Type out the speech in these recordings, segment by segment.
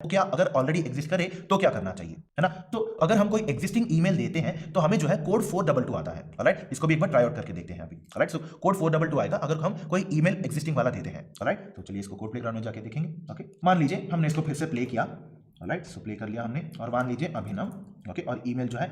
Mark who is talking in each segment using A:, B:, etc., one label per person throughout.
A: तो क्या अगर ऑलरेडी एग्जिस्ट करे तो क्या करना चाहिए, है ना। तो अगर हम कोई एग्जिस्टिंग ईमेल देते हैं तो हमें जो है कोड 422 आता है, ऑलराइट। इसको भी एक बार ट्राई आउट करके देखते हैं अभी, ऑलराइट। सो कोड 422 आएगा अगर हम कोई ईमेल एग्जिस्टिंग वाला देते हैं, ऑलराइट। तो चलिए इसको कोड प्लेग्राउंड में जाके देखेंगे। ओके, मान लीजिए हमने इसको फिर से प्ले किया, ऑलराइट। सो प्ले कर लिया हमने, और मान लीजिए अभिनव, ओके, और ईमेल जो है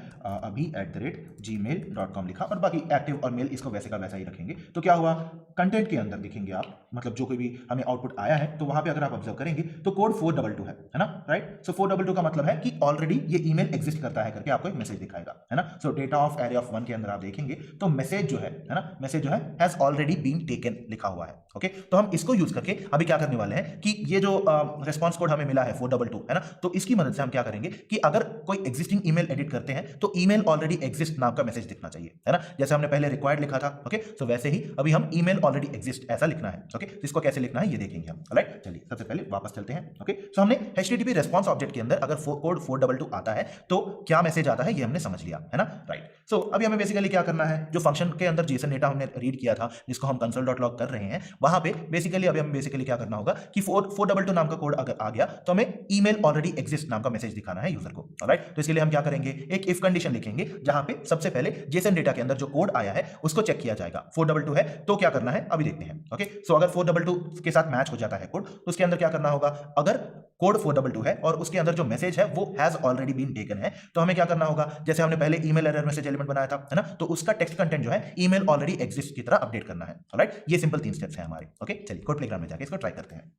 A: abhi@gmail.com लिखा, और बाकी एक्टिव और मेल इसको वैसे का वैसा ही रखेंगे। तो क्या हुआ, कंटेंट के अंदर देखेंगे आप, मतलब जो कोई भी हमें आउटपुट आया है तो वहां पे अगर आप ऑब्जर्व करेंगे तो कोड 422 है ना, राइट। सो 422 का मतलब है कि ऑलरेडी ये ईमेल एग्जिस्ट करता है करके आपको एक मैसेज दिखाएगा, है ना। सो डेटा ऑफ एरे ऑफ 1 के अंदर आप देखेंगे तो मैसेज जो है ना, मैसेज जो है हैज ऑलरेडी बीन टेकन लिखा हुआ है। ओके, तो हम इसको यूज करके अभी क्या करने वाले हैं कि ये जो रेस्पॉन्स कोड हमें मिला है 422, है ना, तो इसकी मदद से हम क्या करेंगे कि अगर कोई एग्जिस्टिंग ईमेल एडिट करते हैं तो ईमेल ऑलरेडी एग्जिस्ट नाम का मैसेज दिखना चाहिए, है ना। जैसे हमने पहले रिक्वायर्ड लिखा था, ओके, तो वैसे ही अभी हम ईमेल ऑलरेडी एग्जिस्ट ऐसा लिखना है। ओके, तो इसको कैसे लिखना है ये देखेंगे हम, राइट। चलिए सबसे पहले वापस चलते हैं। ओके, तो हमने HTTP रेस्पॉन्स ऑब्जेक्ट के अंदर अगर कोड 422 आता है तो क्या मैसेज आता है ये हमने समझ लिया, है ना, राइट। सो अभी हमें बेसिकली क्या करना है, जो फंक्शन के अंदर जेसन डेटा हमने रीड किया था जिसको हम console.log कर रहे हैं, वहां पे बेसिकली अभी हमें बेसिकली क्या करना होगा कि 422 नाम का कोड अगर आ गया तो हमें ईमेल ऑलरेडी एग्जिस्ट नाम का मैसेज दिखाना है यूजर को, ऑलराइट। तो इसके लिए हम क्या करेंगे, एक इफ कंडीशन लिखेंगे जहां पे सबसे पहले जेसन डेटा के अंदर जो कोड आया है उसको चेक किया जाएगा। 422 है तो क्या करना है अभी देखते हैं। ओके, सो अगर 422 के साथ मैच हो जाता है कोड तो उसके अंदर क्या करना होगा, अगर कोड 422 है और उसके अंदर जो मैसेज है वो हैज ऑलरेडी बीन टेकन है तो हमें क्या करना होगा, जैसे हमने पहले ईमेल एरर मैसेज एलिमेंट बनाया था, है ना, तो उसका टेक्स्ट कंटेंट जो है ईमेल ऑलरेडी एग्जिस्ट की तरह अपडेट करना है, ऑलराइट। ये सिंपल 3 स्टेप्स हैं हमारे। ओके, चलिए कोड प्लेग्राउंड में जाके इसको ट्राई करते हैं।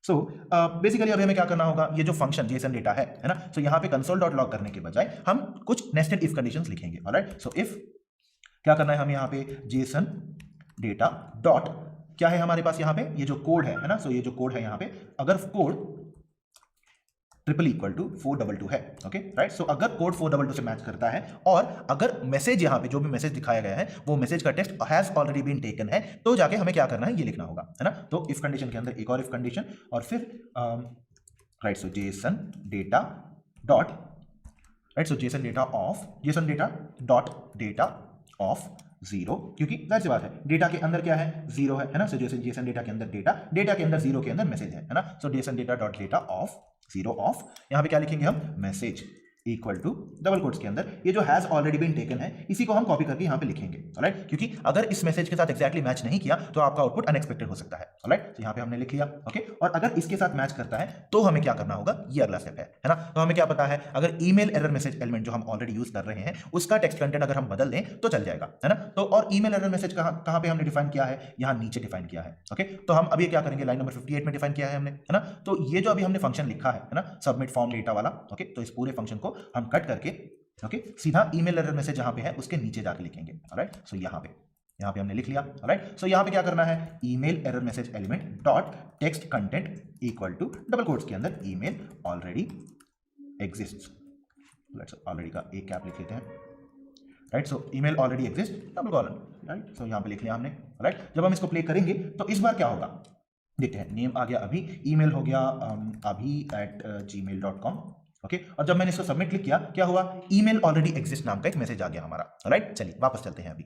A: सो बेसिकली अभी हमें क्या करना होगा, ये जो फंक्शन जेसन डेटा है ना, सो यहाँ पे console.log करने के बजाय हम कुछ नेस्टेड इफ कंडीशंस लिखेंगे, ऑलराइट। सो इफ क्या करना है, हम यहाँ पे जेसन डेटा डॉट क्या है हमारे पास यहाँ पे ये जो कोड है ना, सो ये जो कोड है यहाँ पे अगर कोड ट्रिपल इक्वल टू 422 है, ओके, राइट। सो अगर कोड 422 से मैच करता है और अगर मैसेज यहाँ पे जो भी मैसेज दिखाया गया है वो मैसेज का text has already been taken है तो जाके हमें क्या करना है ये लिखना होगा, है ना। तो इफ कंडीशन के अंदर एक और इफ कंडीशन और फिर right, so JSON data dot, right, so JSON data dot data of 0, क्योंकि जाहिर सी बात है डेटा के अंदर क्या है 0 है ना। सो जैसे जेसन डेटा के अंदर डेटा के अंदर 0 के अंदर मैसेज है ना। So JSON data dot data of 0 of, यहाँ पे क्या लिखेंगे हम, message equal to double quotes के अंदर ये जो हैज ऑलरेडी बीन टेकन है इसी को हम कॉपी करके यहाँ पे लिखेंगे, ऑलराइट। क्योंकि अगर इस मैसेज के साथ एक्जैक्टली मैच नहीं किया तो आपका आउटपुट अनएक्सपेक्टेड हो सकता है, ऑलराइट। तो यहाँ पे हमने लिख लिया, ओके। और अगर इसके साथ मैच करता है तो हमें क्या करना होगा, ये अगला स्टेप है ना। तो हमें क्या पता है, अगर ईमेल एरर मैसेज एलिमेंट जो हम ऑलरेडी यूज कर रहे हैं उसका टेक्स्ट कंटेंट अगर हम बदल दें तो चल जाएगा, है ना। तो और ईमेल एरर मैसेज कहाँ पे हमने डिफाइन किया है, यहाँ नीचे डिफाइन किया है, ओके। तो हम अभी क्या करेंगे, लाइन नंबर 58 में डिफाइन किया है हमने, है ना। तो ये जो अभी हमने फंक्शन लिखा है ना, सबमिट फॉर्म डेटा वाला, ओके, तो इस पूरे फंक्शन को हम कट करके, ओके, सीधा ईमेल एरर मैसेज जहां पे है उसके नीचे जाके लिखेंगे, ऑलराइट। सो यहाँ पे हमने लिख लिया, ऑलराइट। सो यहाँ पे क्या करना है, email error message element dot text content equal to double quotes के अंदर email already exist, let's already का एक कैप लिख लेते हैं, right. So email already exist double colon, right. So यहाँ पे लिख लिया हमने, राइट। जब हम इसको प्ले करेंगे तो इस बार क्या होगा देखते हैं, नेम आ गया अभी, ईमेल हो गया abhi@gmail.com, ओके। और जब मैंने इसको सबमिट क्लिक किया क्या हुआ, ईमेल ऑलरेडी एग्जिस्ट नाम का एक मैसेज आ गया हमारा, राइट। चलिए वापस चलते हैं अभी।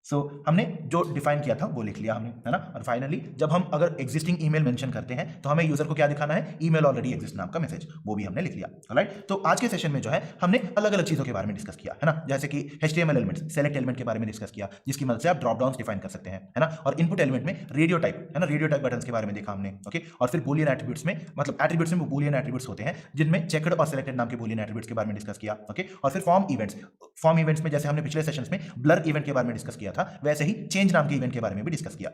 A: सो हमने जो डिफाइन किया था वो लिख लिया हमने, है ना। और फाइनली जब हम अगर एग्जिस्टिंग ईमेल मेंशन करते हैं तो हमें यूजर को क्या दिखाना है, ईमेल ऑलरेडी एग्जिस्ट नाम का मैसेज, वो भी हमने लिख लिया, राइट। तो आज के सेशन में जो है हमने अलग अलग चीजों के बारे में डिस्कस किया, है ना। जैसे कि HTML एलिमेंट्स, सेलेक्ट एलिमेंट के बारे में डिस्कस किया जिसकी मदद से आप ड्रॉप डाउन्स डिफाइन कर सकते हैं, है ना। और इनपुट एलिमेंट में रेडियो टाइप, है ना, रेडियो टाइप बटन्स के बारे में देखा हमने, ओके। और फिर बूलियन एट्रीब्यूट्स में, मतलब एट्रीब्यूट्स में बूलियन एट्रीब्यूट्स होते हैं जिनमें चेकड और सेलेक्टेड नाम के बूलियन एट्रीब्यूट्स के बारे में डिस्कस किया, ओके। और फिर फॉर्म इवेंट्स में जैसे हमने पिछले सेशंस में ब्लर इवेंट के बारे में डिस्कस किया था वैसे ही चेंज नाम के इवेंट के बारे में भी डिस्कस किया।